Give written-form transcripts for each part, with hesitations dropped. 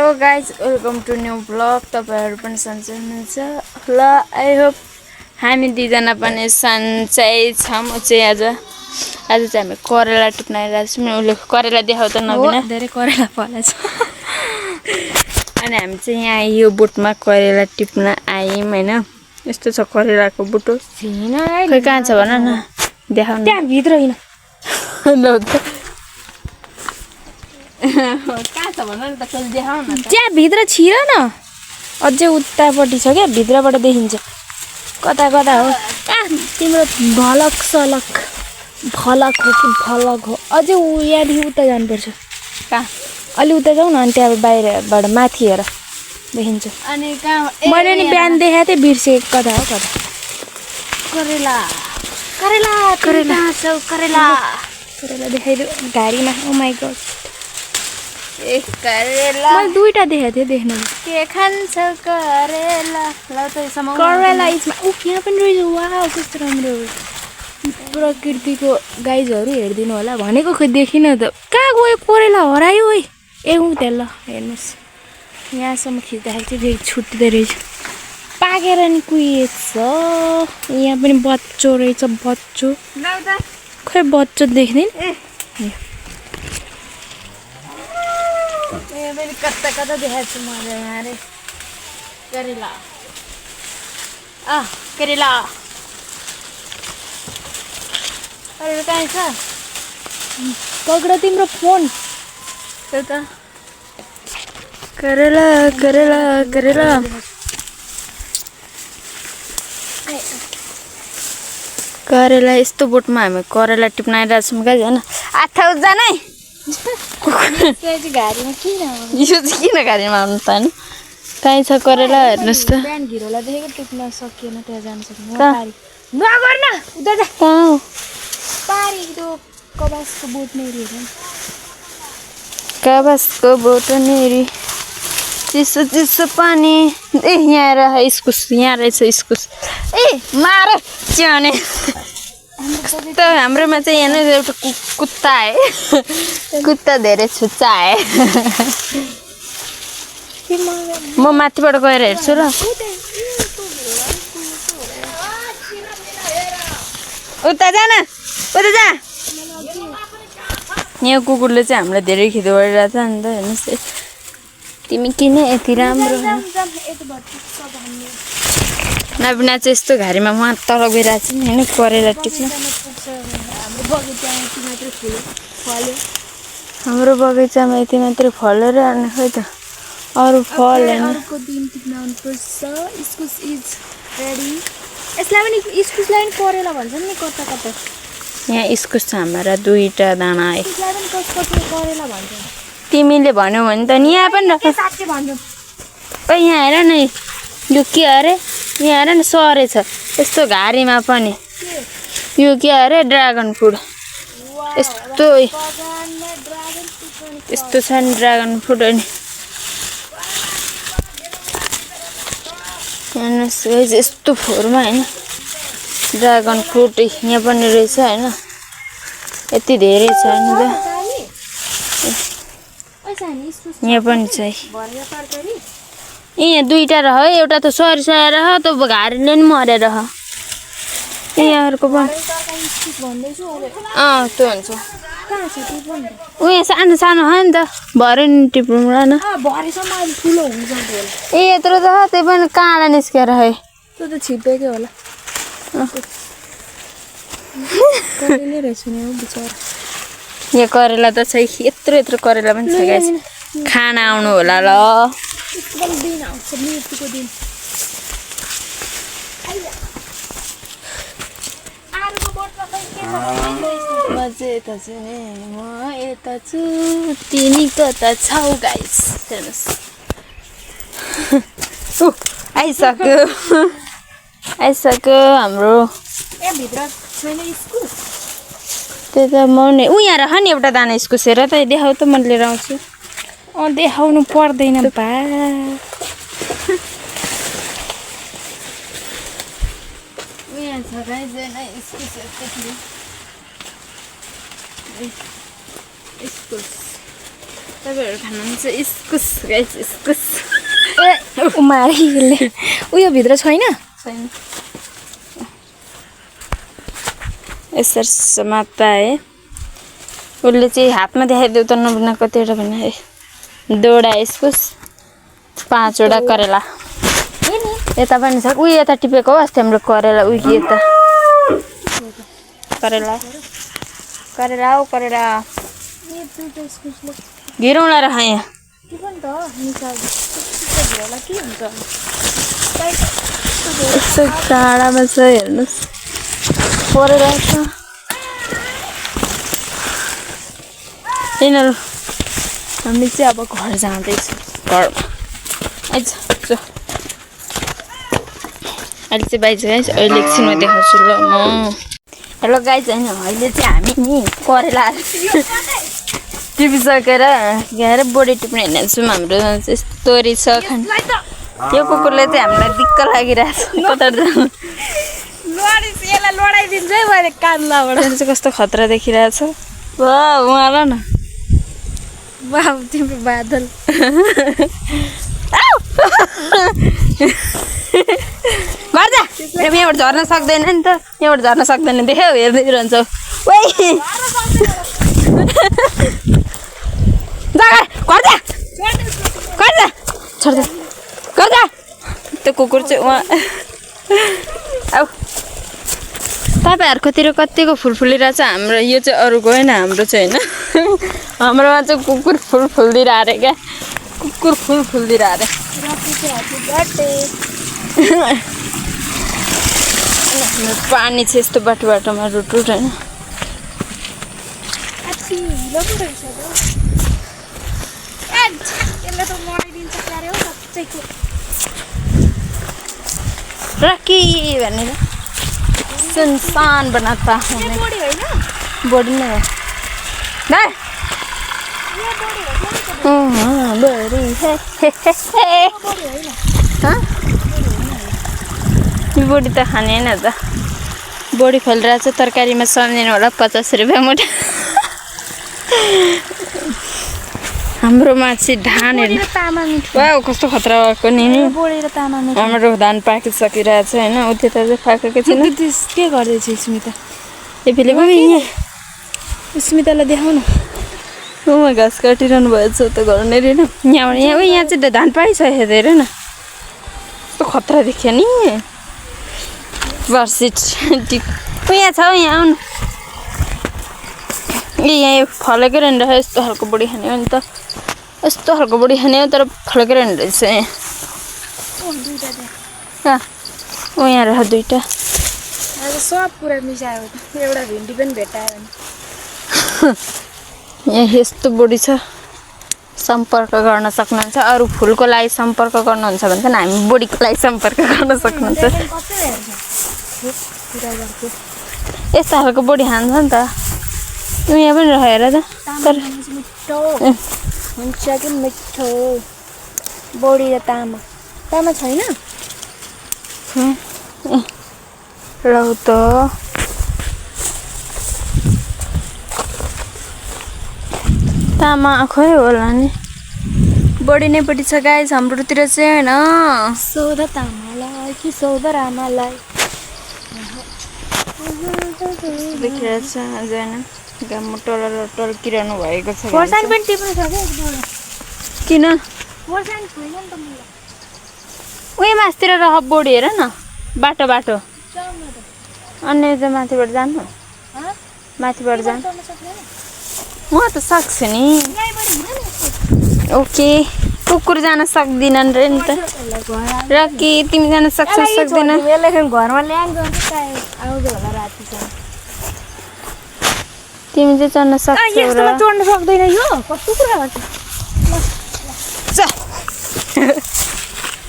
hello guys welcome to new blog तपाईहरु पनि सन्चै हुनुहुन्छ ल आई होप हामी दुईजना पनि सन्चै छौं म चाहिँ आज चाहिँ हामी करेला टिप्न आइरहेको छौं उले करेला देखाउ त नबिना धेरै करेला फलेछ अनि हामी चाहिँ यहाँ यो बुटमा करेला टिप्न आयौं हैन यस्तो छ करेलाको बुटो छैन खै कहाँ छ भन न देखाउ न त्यहाँ भित्र हैन ल त कहाँ छ भन न त कहिले देखाउ न त्यहाँ भित्र छिर न अझै उतापट्टि छ क्या भित्रबाट देखिन्छ कता कता हो तिम्रो भलक सलक भलक हो कि भलक हो अझै यहाँदेखि उता जानुपर्छ कहाँ अलि उता जाऊ न अनि त्यहाँ बाहिरबाट माथि हेर देखिन्छ अनि कहाँ मैले नि बिहान देखाएको थिएँ बिर्सेँ कता हो कता करेला करेला करेला छौ करेला करेला देखाइदियो घारीमा ओ माई गॉड ए करेला मैले दुईटा देखाएको थिएँ देख्न के खान्छौ करेला ल त समाउ करेला इजमा यहाँ पनि रहेछ वाउ कस्तो राम्रो प्रकृतिको गाइजहरू हेरिदिनु होला भनेको खोइ देखिन त कहाँ गयो करेला हरायो है ए ऊ त्यहाँ ल हेर्नुहोस् यहाँसम्म खिच्दाखेरि चाहिँ फेरि छुट्टिँदो रहेछ पाकेर नि कुहिएछ यहाँ पनि बच्चो रहेछ बच्चो खै बच्चो देख्दैन ए मैले कता कता देखाएको छु मैले यहाँ रे करेला करेला अरे कहाँ छ पक्र तिम्रो फोन त करेला करेला करेला करेला यस्तो बोटमा हामी करेला टिप्न आइरहेको छौँ गाइज होइन आथा जानै घारीमा किन यो चाहिँ किन घारीमा आउनु त होइन कहीँ छ करेला हेर्नुहोस् त बिहान घिरोलाई देखेको टिप्न सकिएन त्यहाँ जान सकिएन नगर न उता जा कहाँ हो पारी त्यो कबासको बोट नै हेर्नु काबासको बोटनेरी चिसो चिसो पानी ए यहाँ रह इस्कुस यहाँ रहेछ इस्कुस ए मार च्याउने त हाम्रोमा चाहिँ यहाँ नै एउटा कुत्ता आयो कुत्ता धेरै छुच्चा आयो म माथिबाट गएर हेर्छु ल उता जा न उता जा यहाँ कुकुरले चाहिँ हामीलाई धेरै खेदो गरिरहेको छ नि त हेर्नुहोस् तिमी किन यति राम्रो नबिना चाहिँ यस्तो घारीमा उहाँ तल गइरहेको छ नि होइन करेला टिप्न हाम्रो बगैँचामा यति मात्रै फलेर अनि खोइ त अरू फल अर्को दिन टिप्न आउनुपर्छ इस्कुस इज रेडी यसलाई पनि इस्कुसलाई पनि करेला भन्छ नि कता कता यहाँ इस्कुस छ हाम्रा दुईटा दाना आयो यसलाई पनि कसको करेला भन्छ तिमीले भन्यौ भने त नि यहाँ पनि राख साँच्चै भन्छौ ओ यहाँ हेर न यो के अरे यहाँ हेर न सरे छ यस्तो घारीमा पनि यो के अरे ड्रागन फ्रुट यस्तो यस्तो छ नि ड्रागन फ्रुट अनि हेर्नुहोस् यस्तो फोहोरमा होइन ड्रागन फ्रुट यहाँ पनि रहेछ होइन यति धेरै छ नि त यहाँ पनि छ यहाँ दुईटा रह एउटा त सरिसकेर रह त घारीले नि मरेर यहाँ अर्को पनि त्यो हुन्छ उयो सानो सानो हो नि त भरे नि टिप्नु न ए यत्रो त त्यही पनि काँडा निस्केर है त्यो त छिपेकै होला यहाँ करेला त छ यत्रो यत्रो करेला पनि छ गाइस खाना आउनु होला ल म चाहिँ यता छु नि म यता छु तिमी कता छौ गाइस हेर्नुहोस् आइसक्यो हाम्रो त्यही त म नि ऊ यहाँ राख नि एउटा दाना इस्कुस हेर त देखाउ त म लिएर आउँछु देखाउनु पर्दैन बा यहाँ छ गाइस इस्कुस इस्कुस तपाईँहरू खानुहुन्छ इस्कुस गाइस इस्कुस ए उमाले उयो भित्र छैन छैन यसरी समाताए उसले चाहिँ हातमा देखाइदेऊ त नबिना कतिवटा भने है 2वटा इस्कुस 5वटा करेला यता पनि छ उयो यता टिपेको हो अस्ति हाम्रो करेला उयो यता करेला करेला हो करेला घिरौँला र यहाँ यस्तो टाढामा छ हेर्नुहोस् करेला छ यिनीहरू हामी चाहिँ अब घर जाँदैछौँ घरमा आइज अहिले चाहिँ बाइज गाइज अहिले एकछिनमा देखाउँछु ल म हेलो गाइज होइन अहिले चाहिँ हामी नि करेला टिपिसकेर गएर बोडी टिप्ने हिँड्छौँ हाम्रो स्टोरी छ खान यो कुकुरले चाहिँ हामीलाई दिक्क लागिरहेछ कता जानु लडाइदिन्छु है मैले कान्लाबाट चाहिँ कस्तो खतरा देखिरहेछ वाह उहाँ न बाबु तिम्रो बादल घर जा यहाँबाट झर्न सक्दैन नि त यहाँबाट झर्न सक्दैन देख्यौ हेर्दै रहन्छौ ओइ घर जा त्यो कुकुर चाहिँ उहाँ अब तपाईँहरूकोतिर कतिको फुल फुलिरहेछ हाम्रो यो चाहिँ अरूको होइन हाम्रो चाहिँ होइन हाम्रोमा चाहिँ कुकुर फुल फुलिदिएर अरे क्या कुकुर फुल फुलिदिएर अरे पानी चाहिँ यस्तो बाटो बाटोमा रुट होइन रकी भनेर सुनसान बनाता बॉडी नै हो यो बोडी त खाने होइन त बोडी फैलिरहेको छ तरकारीमा सम्झिनु होला 50 रुपियाँ मुठा हाम्रोमा चाहिँ धान हेर्नु कस्तो खतरा भएको नि हाम्रो धान पाकिसकिरहेको छ होइन उति त पाकेको छैन के गर्दैछ स्मिता एफिले पनि यहाँ स्मितालाई देखाउ न उमा घाँस काटिरहनु भएछ त गर्ने रहेन यहाँबाट यहाँ चाहिँ धान पाइसक्यो धेरै न कस्तो खतरा देखियो नि बर्सिट यहाँ छ यहाँ आउनु ए यहाँ फलेकै रहेन रहेछ यस्तो खालको बोडी खाने हो नि त यस्तो खालको बोडी खाने हो तर फलेकै रहेन रहेछ यहाँ यहाँ रह 2टा सब कुरा मिसायो एउटा भिन्डी पनि भेटायो यहाँ यस्तो बोडी छ सम्पर्क गर्न सक्नुहुन्छ अरू फुलको लागि सम्पर्क गर्नुहुन्छ भने चाहिँ हामी बोडीको लागि सम्पर्क गर्न सक्नुहुन्छ यस्तो खालको बोडी खान्छ नि त यहाँ पनि रहेर त तर हुन्छ कि मिठो बोडी र तामा छैन रौ त तामा खोइ होला नि बढी नै पट्टि छ गाइस हाम्रोतिर चाहिँ होइन सौध तामालाई कि सौध रामालाई देखिरहेछ अझ होइन घाममा टल्किरहनु भएको छ खोर्सानी पनि टिप्नु छ किन खोर्सानी छैन नि त मलाई उयो मासतिर रह बोडी हेर न बाटो बाटो अन्य चाहिँ माथिबाट जानु माथिबाट जानु म त सक्छु नि ओके कुकुर जान सक्दिनन् रे नि त र कि तिमी जान सक्छौ सक्दैन घरमा ल्याङ आउँदै होला राति तिमी चाहिँ चढ्न सक्छौ र चढ्न सक्दैन यो कस्तो कुरा गर्छ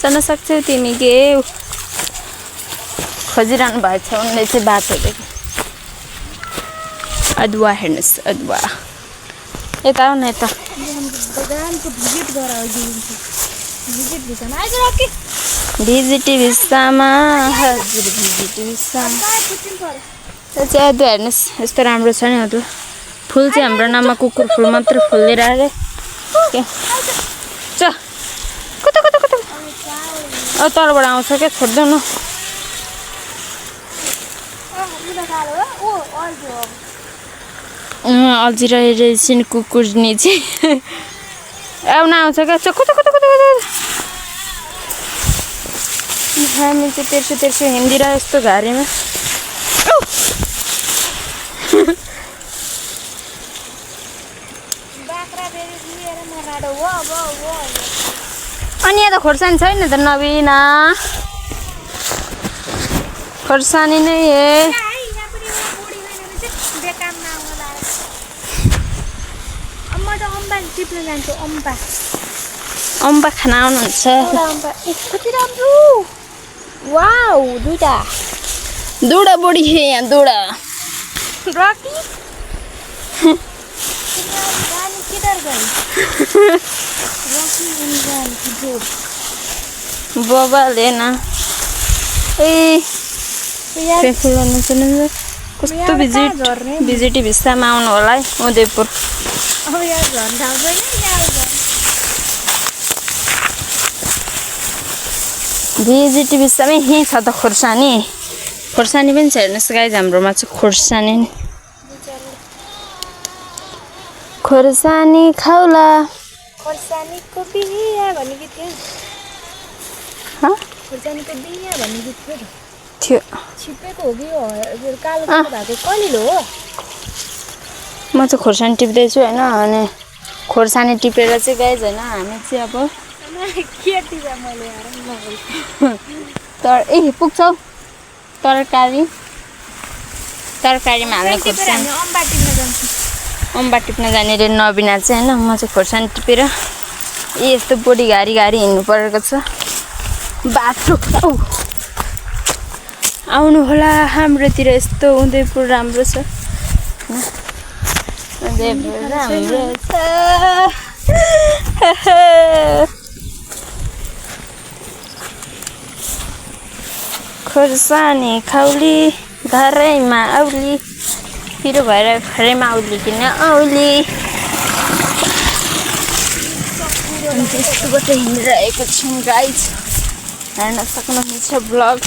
चढ्न सक्छौ तिमी के खोजिरहनु भएको छ उनले चाहिँ बाटोदेखि अदुवा हेर्नुहोस् अदुवा यता आऊ न यता भिजिटी भिसामा हजुर भिजिटी भिसामा यो चाहिँ अदुवा हेर्नुहोस् यस्तो राम्रो छ नि अदुवा फुल चाहिँ हाम्रो नाममा कुकुर फुल मात्र फुलेर अरे च कता कता कता तलबाट आउँछ क्या छोड्देऊ न अल्झिरहेको रहेछन् कुकुर निचे आउन आउँछ क्या कता कता कता कता हामी चाहिँ तेर्सो तेर्सो हिँडिरह यस्तो घारीमा अनि यहाँ त खोर्सानी छैन त नबिना खोर्सानी नै हे अम्बा खान आउनुहुन्छ दुडा बढी हे यहाँ दुडा बबाले न कस्तो भिजिटी भिस्तामा आउनु होला है उदयपुर भिजिटी भिस्तामै यहीँ छ त खोर्सानी खोर्सानी पनि छ हेर्नुहोस् गाइज हाम्रोमा चाहिँ खोर्सानी खोर्सानी खाउला खोर्सानीको बिहा भन्ने गीत थियो खोर्सानीको बिहा भन्ने गीत थियो छिपेको हो कि यो कालो भएको कलिलो हो म चाहिँ खोर्सानी टिप्दैछु होइन अनि खोर्सानी टिपेर चाहिँ गाइज होइन हामी चाहिँ अब के टिपे मैले तर ए पुग्छौ तरकारीमा हाल्ने खोर्सानी अम्बा टिप्न जान्छु अम्बा टिप्न जाने रे नबिना चाहिँ होइन म चाहिँ खोर्सानी टिपेर यस्तो बोडी घारी घारी हिँड्नु परेको छ बाटो आउनु होला हाम्रोतिर यस्तो उदयपुर राम्रो छ उदयपुर राम्रो छ खोर्सानी खाउली घरैमा औली पिरो भएर घरैमा औली किन औली त्यस्तोबाट हिँडिरहेको छौँ गाइज हेर्न सक्नुहुन्छ ब्लग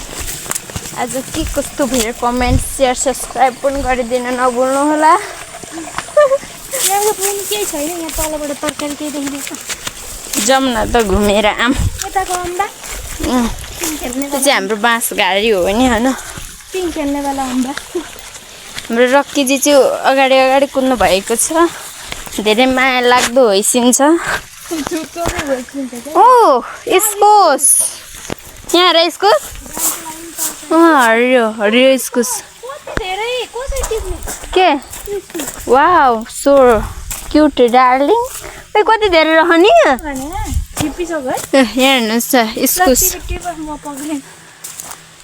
आज के कस्तो भयो कमेन्ट सेयर सब्सक्राइब पनि गरिदिनु नभुल्नु होला केही छैन यहाँ तलबाट तरकारी केही देखिँदैछ जाउँ न त घुमेर आम यताको अम्बा त्यो चाहिँ हाम्रो बाँस घारी हो नि होइन पिङ खेल्ने बेला अम्बा हाम्रो रक्कीजी चाहिँ अगाडि अगाडि कुद्नु भएको छ धेरै माया लाग्दो होइसिन्छ ओ इस्कुस यहाँ र इस्कुस हरियो हरियो इस्कुस के वाउ सो क्युट डार्लिङ खै कति धेरै रहने यहाँ हेर्नुहोस् इस्कुस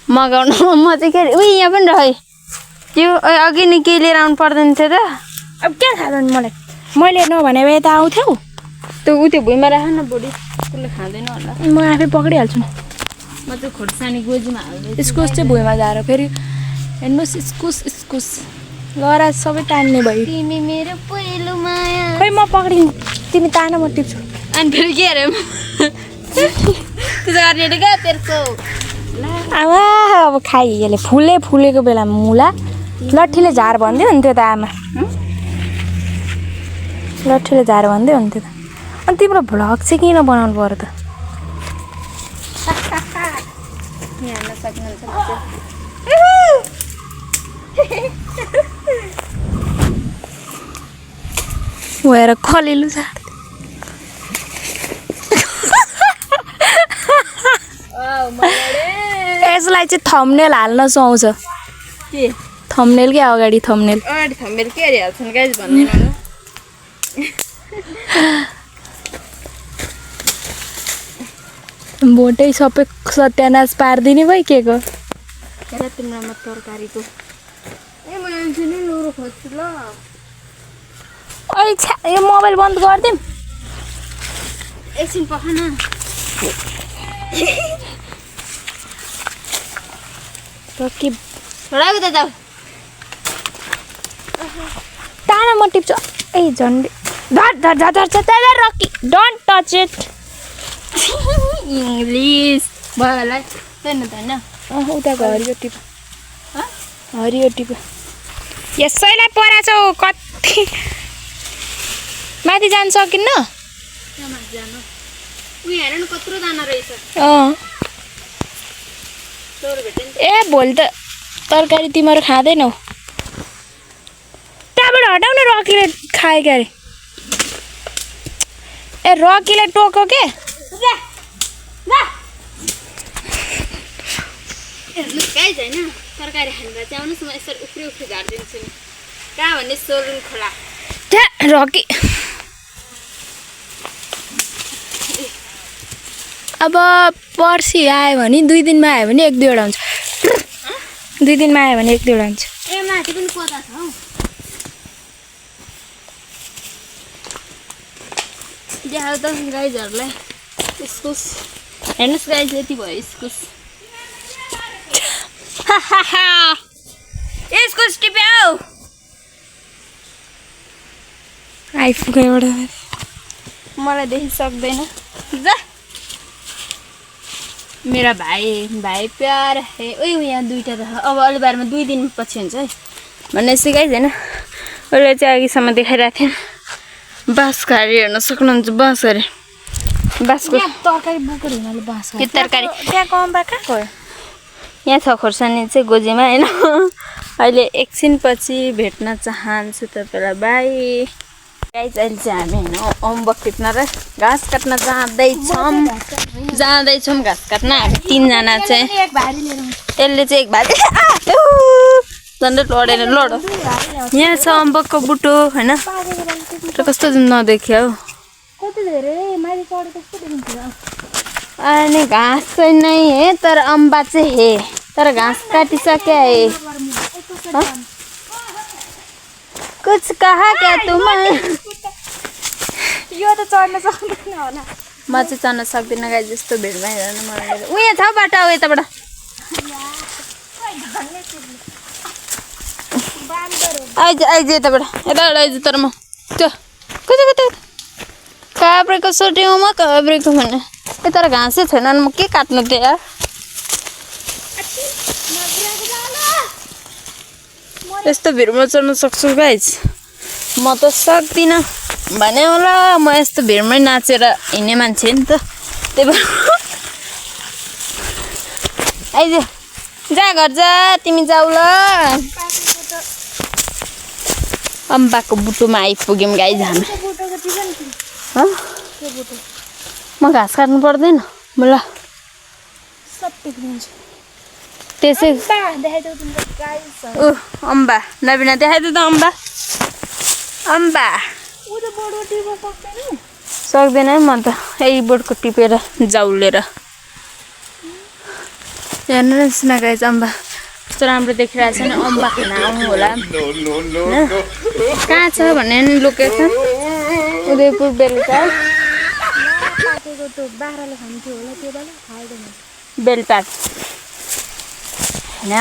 मगाउनु म चाहिँ के अरे उयो यहाँ पनि रहे त्यो अघि नै केही लिएर आउनु पर्दैन थियो त अब क्या खाँदैन मलाई मैले नभने भए त आउँथ्यौ त्यो उ त्यो भुइँमा राख न बुढी त्यसले खाँदैन होला म आफै पक्रिहाल्छु नि म चाहिँ खोर्सानी गोजीमा हाल्दै इस्कुस चाहिँ भुइँमा जाएर फेरि हेर्नुहोस् इस्कुस इस्कुस लहरा सबै तान्ने भयो तिमी मेरो पहिलो माया खै म पक्रिनु तिमी तान म टिप्छु अनि फेरि के अरे त्यसो गर्ने क्या तेर्को आमा अब खाइहाले फुलेको बेलामा मुला लट्ठीले झार भन्दै हुन्थ्यो त आमा लट्ठीले झार भन्दै हुन्थ्यो त अनि तिम्रो भ्लग चाहिँ किन बनाउनु पर्यो त हेर्न सक्नुहुन्छ भएर खलिलो झार यसलाई चाहिँ थम्नेल हाल्न सुहाउँछ के थम्नेल क्या अगाडि थम्नेल अगाडि थम्मेर के अरे हाल्छन् गाइज भन्दैन भोटै सबै सत्यानाश पारिदिने भयो के को हेर तिम्रोमा तरकारीको ए म आउँछु नि लुरो खोज्छु ल ओइ छ्या यो मोबाइल बन्द गरिदिउँ एकछिन पख न के छोडाको त जाऊ ताना म टिप्छु ए झन्डै धर rocky don't touch it English भयो होला छैन उताको हरियो टिप यसैलाई पराछौ कति माथि जान सकिन्न उयो हेर न कत्रो दाना रहेछ ए भोलि त तरकारी तिमीहरू खाँदैनौ त्यहाँबाट हटाउन रकीले खाए क्यारे ए रकीलाई टोक्यो के गाइज होइन तरकारी खाँदा चाहिँ आउनुहोस् म यसरी उफ्री उफ्री झारिदिन्छु नि कहाँ भन्ने सोरुङ खोला त्यहाँ रकी अब पर्सि आयो भने 2 दिनमा आयो भने 1-2 वटा हुन्छ 2 दिनमा आयो भने 1-2 वटा हुन्छ ए माथि पनि कोदा छ हौ देखाउ त गाइजहरूलाई इस्कुस हेर्नुहोस् गाइज यति भयो इस्कुस इस्कुस टिप्याउ आइपुग्यो एउटा मलाई देखि सक्दैन जा मेरा भाइ प्यार है उयो यहाँ 2टा छ अब अलिबारमा 2 दिन पछि हुन्छ है भन्ने सिकाइज होइन उसले चाहिँ अघिसम्म देखाइरहेको थिएँ बाँसको हारी हेर्न सक्नुहुन्छ बाँस अरे बाँसको तरकारी बोकेर हुनाले बाँस के तरकारी त्यहाँको अम्बा कहाँ गयो यहाँ छ खोर्सानी चाहिँ गोजीमा होइन अहिले एकछिन पछि भेट्न चाहन्छु तपाईँलाई बाई गाइज अहिले चाहिँ हामी होइन अम्बक टिप्न र घाँस काट्न जाँदैछौँ घाँस काट्न हामी 3 जना चाहिँ यसले चाहिँ एक भारी झन्डै लडेर लड यहाँ छ अम्बकको बुटो होइन र कस्तो नदेख्यो हौ अनि घाँस चाहिँ नै है तर अम्बा चाहिँ हे तर घाँस काटिसक्यो है कुछ कहा क्या तुम यो त चढ्न सक्दैन होला म चाहिँ चढ्न सक्दिनँ गाई जस्तो भिडमा हेर्नु मलाई उयो छ बाटो अब यताबाट आइज यताबाट आइज तर म त्यो कता कता काब्रेको सोट्यौँ म काब्रेको भन्ने ए तर घाँसै छैन म के काट्नु थियो यार यस्तो भिडमा चढ्न सक्छु गाइज म त सक्दिनँ भने होला म यस्तो भिडमै नाचेर हिँड्ने मान्छे नि त त्यही भएर आइज जा घर जा तिमी जाऊ ल अम्बाको बुटोमा आइपुग्यौँ गाइज हामी म घाँस काट्नु पर्दैन ल त्यसै अम्बा नबिना देखाइदियो त अम्बा सक्दैन है म त यही बोटको टिपेर जाउलेर हेर्नुहोस् न गाइज अम्बा कस्तो राम्रो देखिरहेको छ नि अम्बा खान आउनु होला कहाँ छ भने नि लोकेसन उदयपुर बेलुका बेलपात हेन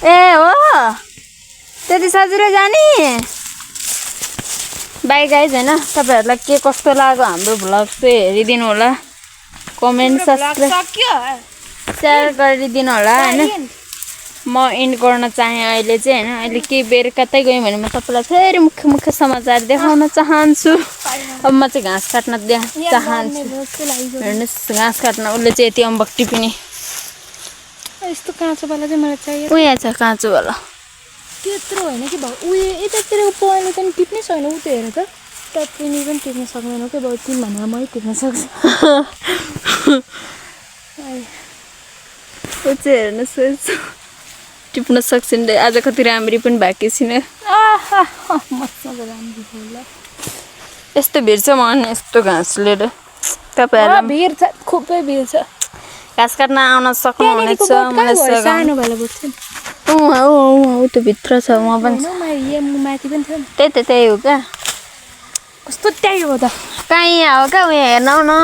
ए हो त्यति सजिलो जाने बाई गाइज होइन तपाईँहरूलाई के कस्तो लाग्यो हाम्रो भ्लग चाहिँ हेरिदिनु होला कमेन्ट सब्सक्राइब सेयर गरिदिनु होला होइन म एन्ड गर्न चाहेँ अहिले चाहिँ होइन अहिले केही बेर कतै गएँ भने म तपाईँलाई फेरि मुख्य मुख्य समाचार देखाउन चाहन्छु अब म चाहिँ घाँस काट्न चाहन्छु हेर्नुहोस् घाँस काट्न उसले चाहिँ यति अम्बक टिप्ने यस्तो काँचोवाला चाहिँ मलाई चाहियो उयो छ काँचोवाला त्यत्रो होइन कि भाउ उयो यतातिरको पहिले पनि टिप्नै छैन उ त्यो हेर त टप्पिनी पनि टिप्न सक्दैन के भाउ तिमी भनेर मै टिप्न सक्छु ऊ चाहिँ हेर्नुहोस् टिप्न सक्छन् रे आज कति राम्री पनि बाँकी छैन मजाले राम्रो होला यस्तो भिड छ मन यस्तो घाँस लिएर तपाईँहरूलाई भिड छ खुबै भिड छ घाँस काट्न आउन सक्नुहुनेछ मलाई सानो भाला बोक्छ ऊ त्यो भित्र छ उहाँ पनि माथि पनि थियो त्यही हो क्या कस्तो त्यही हो त कहाँ यहाँ हो क्या उयो हेर्न आउ न म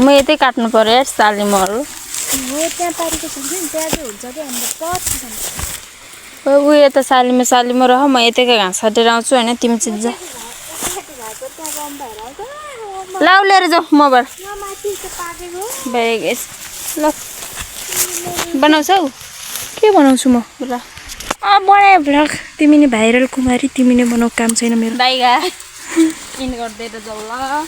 म यतै काट्नु पर्यो यार सालीमहरू हो त्यहाँ पारेको छ नि त्यहाँ चाहिँ हुन्छ क्या हाम्रो पछिसम्म ऊ यता सालीमा रह म यतैको घाँस काटेर आउँछु होइन तिमी चाहिँ जा घाँसको त्यहाँ गम भएर आउँछ लाउ लिएर जाऊ मबाट यहाँ माथि त्यो पाकेको बेगेस ल बनाउँछौ के बनाउँछु म ल बनाए भ्लग तिमी नै भाइरल कुमारी तिमी नै बनाऊ काम छैन मेरो दाइगा इन गर्दै जाऊ ल